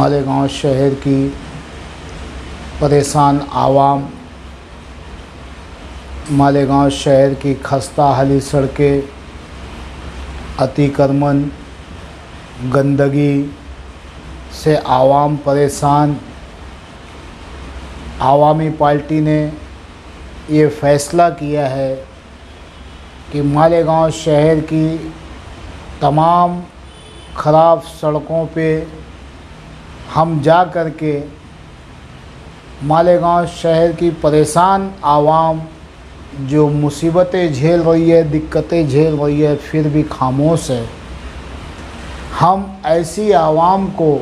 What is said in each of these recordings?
मालेगांव शहर की परेशान आवाम, मालेगांव शहर की खस्ता हाली सड़कें, अतिक्रमण, गंदगी से आवाम परेशान। आवामी पार्टी ने ये फ़ैसला किया है कि मालेगांव शहर की तमाम ख़राब सड़कों पे हम जा कर के मालेगांव शहर की परेशान आवाम जो मुसीबतें झेल रही है, दिक्कतें झेल रही है, फिर भी खामोश है, हम ऐसी आवाम को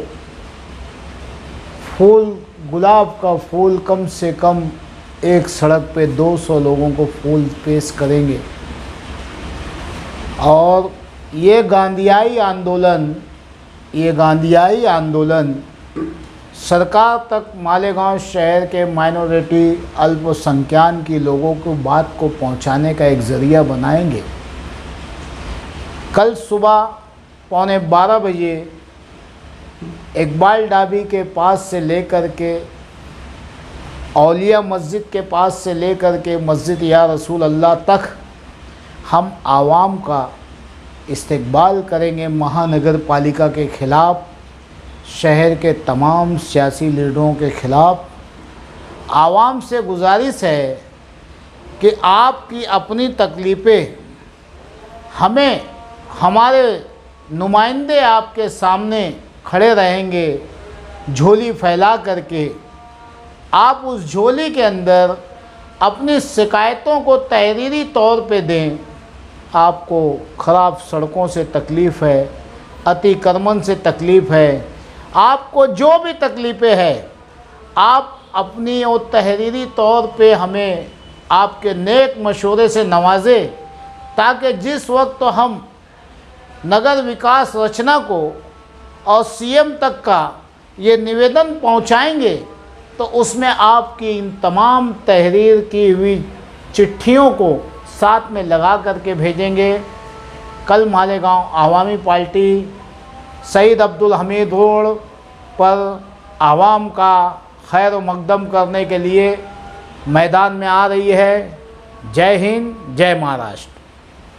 गुलाब का फूल कम से कम एक सड़क पे 200 लोगों को फूल पेश करेंगे। और ये गांधियाई आंदोलन सरकार तक मालेगांव शहर के माइनॉरिटी अल्पसंख्याक की लोगों को बात को पहुंचाने का एक ज़रिया बनाएंगे। कल सुबह 11:15 बजे इकबाल ढाबी के पास से लेकर के औलिया मस्जिद के पास से लेकर के मस्जिद या रसूल अल्लाह तक हम आवाम का इस्तकबाल करेंगे। महानगर पालिका के ख़िलाफ़, शहर के तमाम सियासी लीडरों के ख़िलाफ़ आवाम से गुजारिश है कि आपकी अपनी तकलीफ़ें हमें, हमारे नुमाइंदे आपके सामने खड़े रहेंगे झोली फैला करके। आप उस झोली के अंदर अपनी शिकायतों को तहरीरी तौर पे दें। आपको ख़राब सड़कों से तकलीफ़ है, अतिक्रमण से तकलीफ़ है, आपको जो भी तकलीफ़ें हैं, आप अपनी और तहरीरी तौर पे हमें आपके नेक मशवरे से नवाजें, ताकि जिस वक्त तो हम नगर विकास रचना को और सीएम तक का ये निवेदन पहुंचाएंगे तो उसमें आपकी इन तमाम तहरीर की हुई चिट्ठियों को साथ में लगा करके भेजेंगे। कल मालेगांव आवामी पार्टी सईद अब्दुल हमीद रोड पर आवाम का खैर मकदम करने के लिए मैदान में आ रही है। जय हिंद, जय महाराष्ट्र।